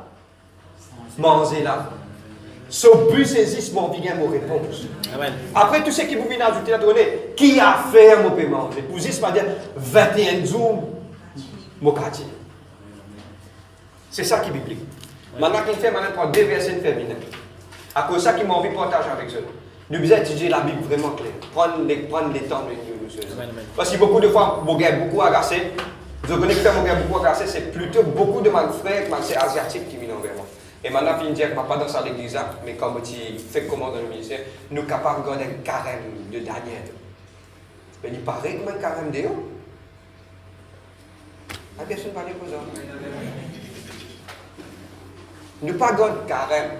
Manger là. Sauf but saisisse mon vient mon réponse. Amen. Après tout ce qui vous vient ajouter la tournée, qui a fait mon paiement? J'ai posé ce matin 21 jours mon quartier. C'est ça qui est biblique. Maintenant qu'il fait, maintenant prendre deux versets féminins. À cause de ça qui m'a envie de partager avec eux. Nous devons étudier la Bible vraiment clair. Prendre les temps de nous. Parce que beaucoup de fois, mon gars beaucoup agacé. Je connais que mon gars beaucoup agacé, c'est plutôt beaucoup de mes frères, c'est asiatique qui viennent envers moi. Et maintenant, je dire que je ne pas dans l'église, mais comme tu fais comment dans le ministère, nous sommes capables de garder un carême de Daniel. Mais il paraît comme un carême de haut. La personne parle comme ça. Nous ne pas garder carême.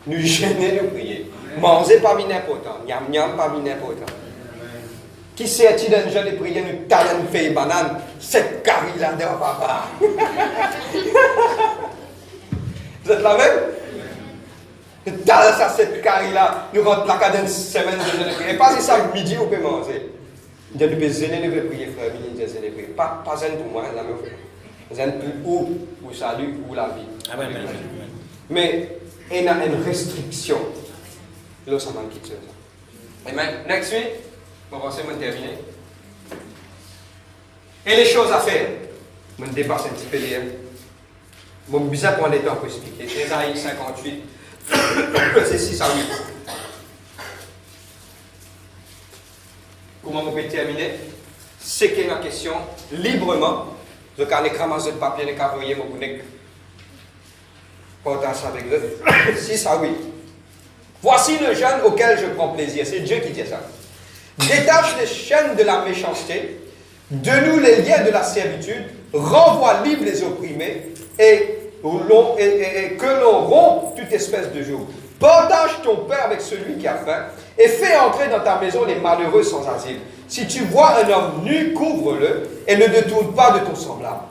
Nous gêner de prier. Manger pas n'importe quoi. Niam pas n'importe quoi. Qui sait-il d'un jeune de prier, nous talons fait banane, cette carrière de papa. Vous êtes la même? Dans ça, cette carrière-là, nous rentrons la cadence semaine de jeûne de prière. Et pas si ça, midi, on peut manger. Il y a des zénés de prier, frère, il y a des zénés de prier. Pas zène pour moi, la même chose. Zène pour ou salut, ou la vie. Amen. Mais il y a une restriction. Là, ça manque quelque chose. Amen. Next week, on va commencer à terminer. Et les choses à faire. Je me dépasse un petit peu hier. Je vais bizarre prendre le temps pour expliquer. Ésaïe 58, c'est 6 à 8. Comment on peut terminer? C'est qu'il y a une question librement. Je vais écrire de papier, je vais envoyer mon connect. Partage avec eux. 6 à 8. Voici le jeûne auquel je prends plaisir. C'est Dieu qui dit ça. Détache les chaînes de la méchanceté, de nous les liens de la servitude, renvoie libre les opprimés et que l'on rompe toute espèce de joug. Partage ton pain avec celui qui a faim et fais entrer dans ta maison les malheureux sans asile. Si tu vois un homme nu, couvre-le et ne détourne pas de ton semblable.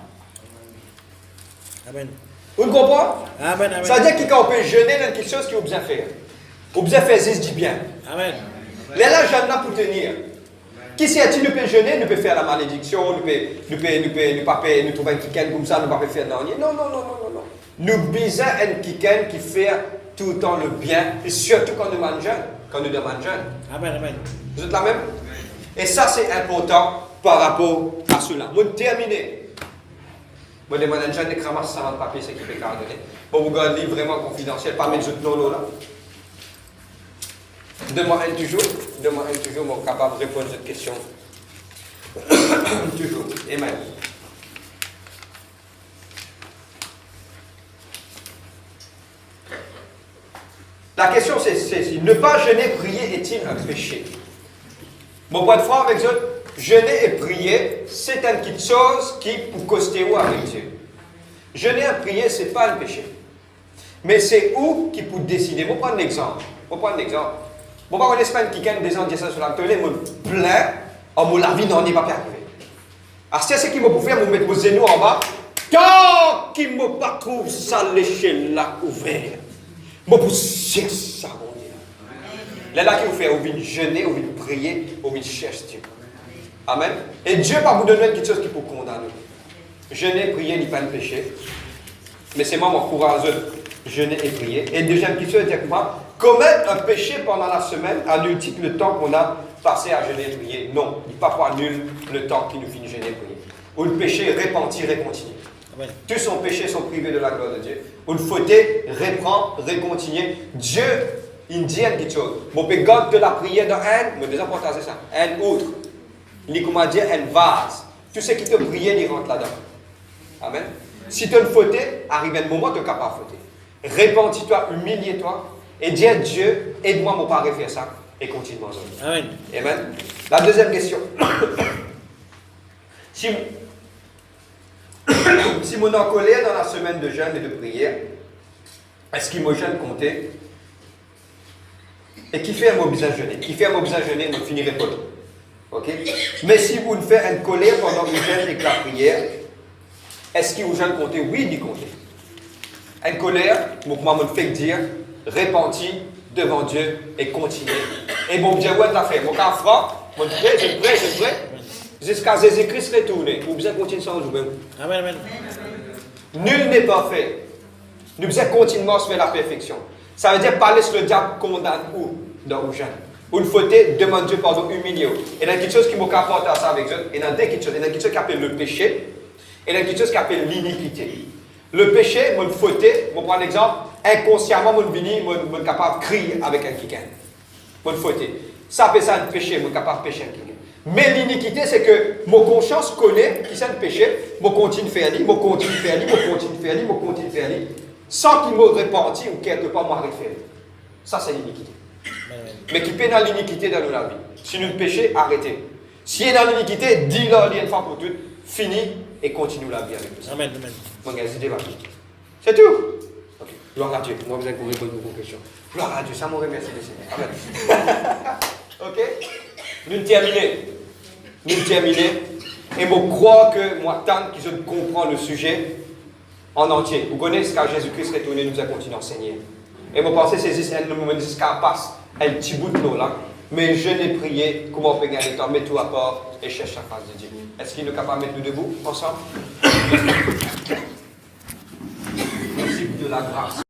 Amen. Vous comprenez? Amen. Ça veut dire qu'on peut jeûner dans quelque chose qu'il faut bien faire. Il faut bien faire, c'est du bien. Amen. Là, jeûne là pour tenir. Qui sait-il, nous peut jeûner, nous peut faire la malédiction, nous peut trouver un kiken comme ça, nous ne peut faire non. Non. Nous bisons un kiken qui fait tout le temps le bien, et surtout quand nous mangeons jeûne, quand nous demandons jeûne. Amen. Vous êtes la même? Et ça, c'est important par rapport à cela. Moi, terminé. Moi, je demande un jeûne de ramasse ça dans le papier, c'est qui peut garder. Bon, vous gardez vraiment confidentiel, pas mettre de nom là. Demande toujours, moi, capable de répondre à cette question. Toujours. Amen. La question c'est si ne pas jeûner, prier est-il un péché? Mon point de foi avec eux, jeûner et prier, c'est une petite chose qui pour coster où avec Dieu. Jeûner et prier, ce n'est pas un péché. Mais c'est où qui peut décider. Je vais prendre l'exemple. Je vais prendre l'Espagne qui gagne des gens qui disent ça sur la télé, me plaît, en la vie n'en est pas arrivé. Alors c'est ce qui me peut faire, me mettre vos genoux en bas. Tant qu'il ne me pas trouve ça l'échelle là ouvert, je peux chercher ça, mon Dieu. Là qui vous fait, vous venez jeûner, vous venez prier, vous venez chercher Dieu. Amen. Et Dieu va vous donner quelque chose qui peut condamner. Jeûner, prier n'est pas un péché. Mais c'est moi mon courage, jeûner et prier. Et deuxième question, c'est quoi? Commettre un péché pendant la semaine annule-t-il le temps qu'on a passé à jeûner et prier? Non, il n'est pas annule le temps qui nous finit jeûner et prier. Ou le péché repentir et continuer. Amen. Tous son péché sont privés de la gloire de Dieu. Ou le fauté, reprend, recontinuer. Dieu, il dit quelque chose. Mon pégot de la prière dans un, mais déjà partager ça, un autre. Il dit comment dire, un vase. Tout ce qui te priait, il rentre là-dedans. Amen. Si tu as une fauté, arrive un moment, tu es capable de fauter. Repentis-toi, humilie-toi. Et dis à Dieu, aide-moi mon père à faire ça. Et continue à Amen. Amen. La deuxième question. Si mon en colère dans la semaine de jeûne et de prière, est-ce qu'il me jeûne compter? Et qui fait un mot besoin jeûner? Qui fait un mot besoin jeûner, ne finirait pas là. Ok? Mais si vous ne faites une colère pendant que vous jeûnez avec la prière, est-ce qu'il vous jeûne compter? Oui, ni compter. Une colère, moi, me fait dire, repentir devant Dieu et continuer. Et mon Dieu, ouais, t'as fait. Mon cas fera, mon prêt, je prêt. Jusqu'à Jésus-Christ retourner. Vous besoin continuer sans jouer. Amen, amen. Nul n'est parfait. Nous devons continuellement se faire la perfection. Ça veut dire parler sur le diable condamne où? Dans le jeûne. Ou une faute, demande Dieu pardon, humilié. Et il y a quelque chose qui m'a rapporté à ça avec eux. Il y a quelque chose. Il y a quelque chose qui appelle le péché. Et il y a quelque chose qui appelle l'iniquité. Le péché, mon faute, je prends un exemple, inconsciemment, mon vini, mon capable de crier avec un quelqu'un. Mon faute. Ça appelle ça un péché, mon capable de pécher avec quelqu'un. Mais l'iniquité, c'est que mon conscience connaît qui c'est un péché, mon continue de faire, mon continue de faire, mon continue de faire, mon continue de faire, sans qu'il me repenti ou quelque part m'arrête faire. Ça, c'est l'iniquité. Mais qui peut dans l'iniquité dans la vie. Si nous péché, arrêtez. Si est dans l'iniquité, dis-le une fois pour toutes, fini et continue la vie avec nous. Amen, amen. Mon gars, c'est tout. Ok. Gloire à Dieu. Moi, vous avez répondre à vos questions. Gloire à Dieu. Ça me remercie le Seigneur. Amen. Ok. Nous terminons. Et je crois que moi, tant que je comprends le sujet en entier. Vous connaissez ce qu'à Jésus-Christ retourné nous a continué à enseigner. Et mon pensée, c'est jusqu'à passe un petit bout de l'eau là. Mais je n'ai prié, comment on peut gagner le temps, mets tout à part et cherche la face de Dieu. Est-ce qu'il est capable de mettre nous debout ensemble? Merci de la grâce.